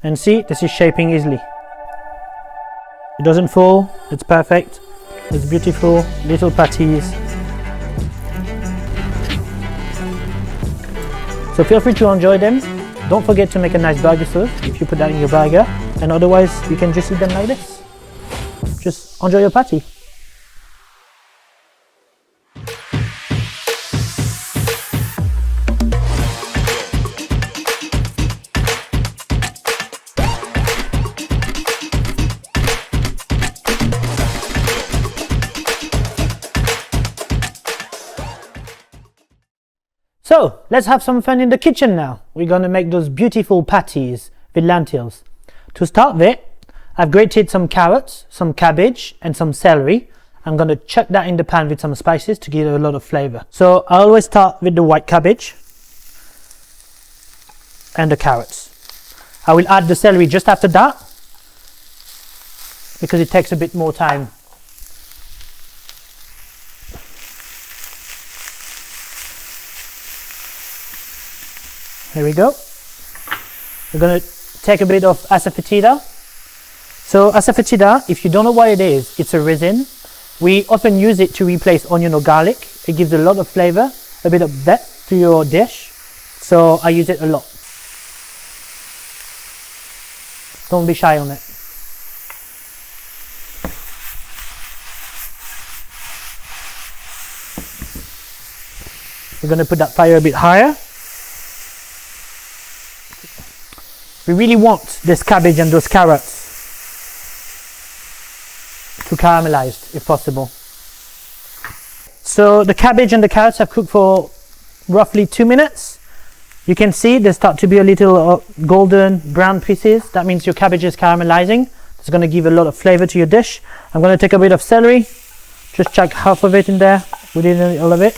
And see, this is shaping easily. It doesn't fall, it's perfect. It's beautiful, little patties. So feel free to enjoy them. Don't forget to make a nice burger sauce if you put that in your burger. And otherwise, you can just eat them like this. Just enjoy your patty. So let's have some fun in the kitchen now. We're gonna make those beautiful patties with lentils. To start with, I've grated some carrots, some cabbage and some celery. I'm gonna chuck that in the pan with some spices to give it a lot of flavor. So I always start with the white cabbage and the carrots. I will add the celery just after that because it takes a bit more time. Here we go. We're going to take a bit of asafoetida. So asafoetida, if you don't know what it is, it's a resin. We often use it to replace onion or garlic. It gives a lot of flavor, a bit of depth to your dish. So I use it a lot. Don't be shy on it. We're going to put that fire a bit higher. We really want this cabbage and those carrots to caramelize if possible. So the cabbage and the carrots have cooked for roughly 2 minutes. You can see they start to be a little golden brown pieces. That means your cabbage is caramelizing. It's going to give a lot of flavor to your dish. I'm going to take a bit of celery, just chuck half of it in there. We didn't all of it.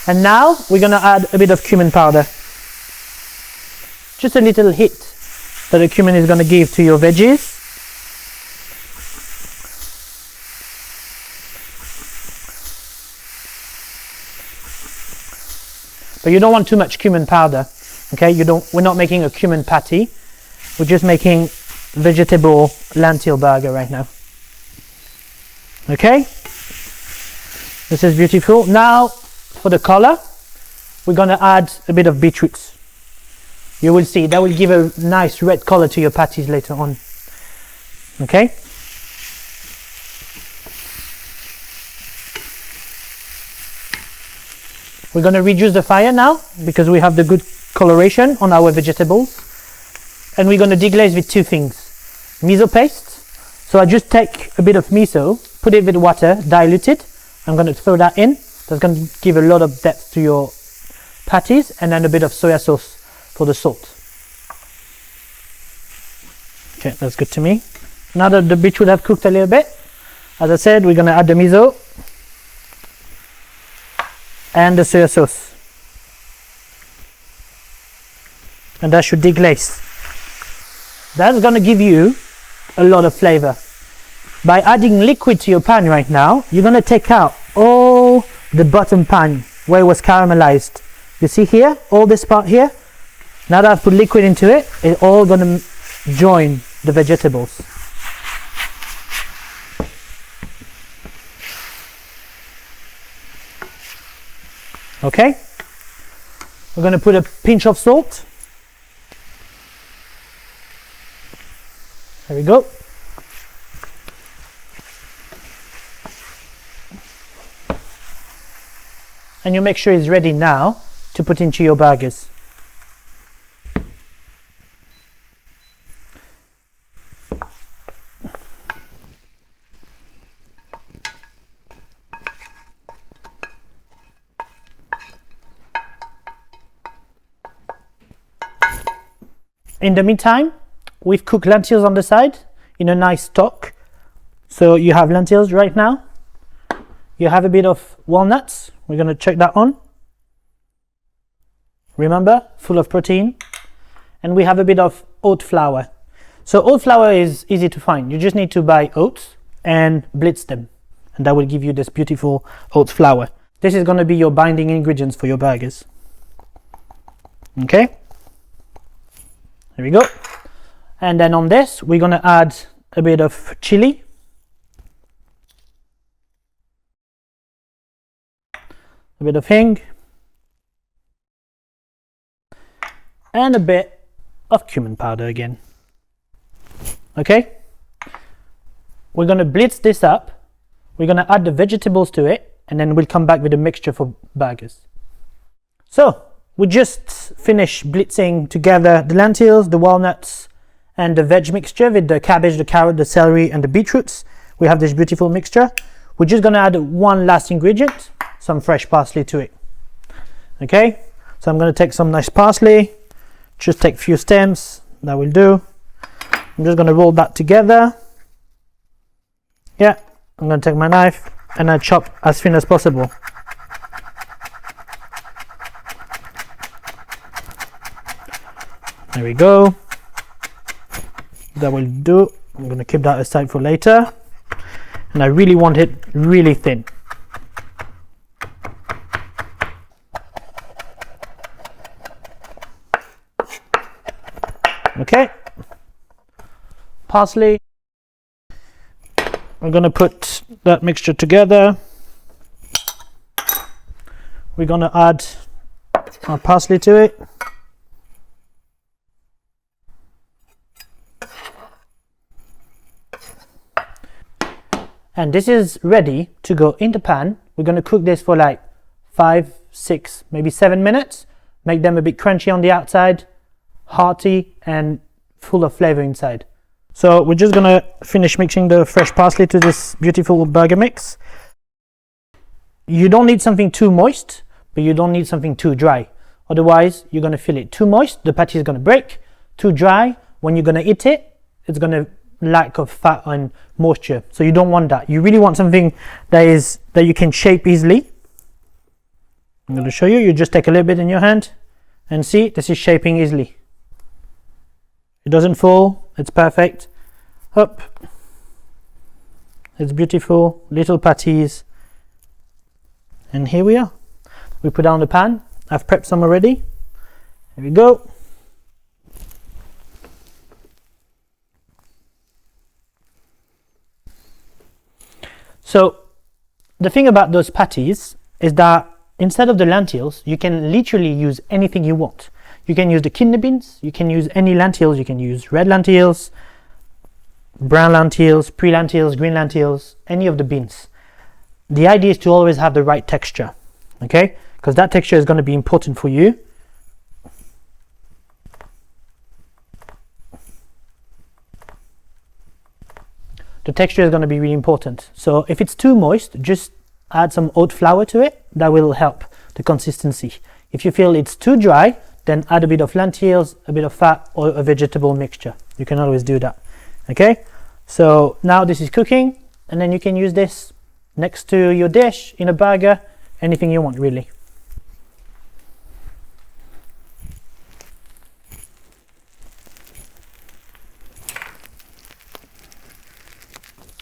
And now we're going to add a bit of cumin powder. Just a little hit that the cumin is going to give to your veggies. But you don't want too much cumin powder. Okay, we're not making a cumin patty. We're just making vegetable lentil burger right now. Okay? This is beautiful. Now for the color, we're going to add a bit of beetroot. You will see that will give a nice red color to your patties later on. Okay? We're going to reduce the fire now because we have the good coloration on our vegetables. And we're going to deglaze with two things. Miso paste. So I just take a bit of miso, put it with water, dilute it. I'm going to throw that in. That's going to give a lot of depth to your patties, and then a bit of soya sauce for the salt. Okay, that's good to me. Now that the beetroot have cooked a little bit, as I said, we're going to add the miso and the soya sauce. And that should deglaze. That's going to give you a lot of flavor. By adding liquid to your pan right now, you're going to take out all the bottom pan where it was caramelized. You see here, all this part here? Now that I've put liquid into it, it's all going to join the vegetables. Okay? We're going to put a pinch of salt. There we go. And you make sure it's ready now to put into your burgers. In the meantime, we've cooked lentils on the side in a nice stock. So you have lentils right now. You have a bit of walnuts. We're going to check that on. Remember, full of protein. And we have a bit of oat flour. So oat flour is easy to find. You just need to buy oats and blitz them. and that will give you this beautiful oat flour. This is going to be your binding ingredients for your burgers. Okay, there we go. And then on this we're going to add a bit of chili, a bit of hing, and a bit of cumin powder again. Okay, we're going to blitz this up, we're going to add the vegetables to it, and then we'll come back with a mixture for burgers. So we just finished blitzing together the lentils, the walnuts, and the veg mixture with the cabbage, the carrot, the celery, and the beetroots. We have this beautiful mixture. We're just going to add one last ingredient, some fresh parsley to it. Okay, so I'm going to take some nice parsley, just take a few stems, that will do. I'm just going to roll that together. Yeah, I'm going to take my knife and I chop as thin as possible. There we go. That will do. I'm going to keep that aside for later. And I really want it really thin. Okay. Parsley. We're going to put that mixture together. We're going to add our parsley to it. And this is ready to go in the pan. We're going to cook this for like 5, 6, maybe 7 minutes. Make them a bit crunchy on the outside, hearty, and full of flavor inside. So we're just going to finish mixing the fresh parsley to this beautiful burger mix. You don't need something too moist, but you don't need something too dry. Otherwise, you're going to feel it too moist, the patty is going to break. Too dry, when you're going to eat it, it's going to lack of fat and moisture. So you don't want that. You really want something that you can shape easily. I'm going to show you. You just take a little bit in your hand and see, this is shaping easily. It doesn't fall, it's perfect. Up. It's beautiful, little patties. And here we are. We put down the pan. I've prepped some already. Here we go. So the thing about those patties is that instead of the lentils, you can literally use anything you want. You can use the kidney beans, you can use any lentils, you can use red lentils, brown lentils, pre-lentils, green lentils, any of the beans. The idea is to always have the right texture, okay? Because that texture is going to be important for you. The texture is going to be really important. So if it's too moist, just add some oat flour to it. That will help the consistency. If you feel it's too dry, then add a bit of lentils, a bit of fat, or a vegetable mixture. You can always do that. Okay, so now this is cooking, and then you can use this next to your dish, in a burger, anything you want really.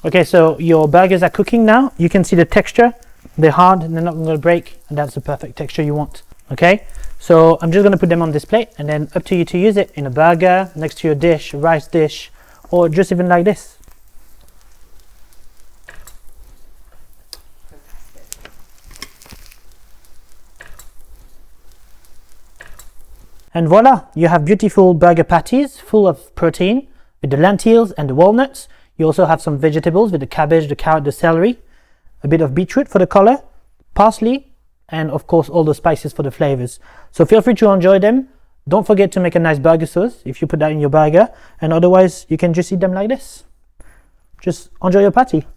Okay, so your burgers are cooking now. You can see the texture. They're hard and they're not going to break, and that's the perfect texture you want. Okay, so I'm just going to put them on this plate, and then up to you to use it in a burger, next to your dish, a rice dish, or just even like this. And voila, you have beautiful burger patties full of protein with the lentils and the walnuts. You also have some vegetables with the cabbage, the carrot, the celery, a bit of beetroot for the color, parsley, and of course all the spices for the flavors. So feel free to enjoy them. Don't forget to make a nice burger sauce if you put that in your burger, and otherwise you can just eat them like this. Just enjoy your patty.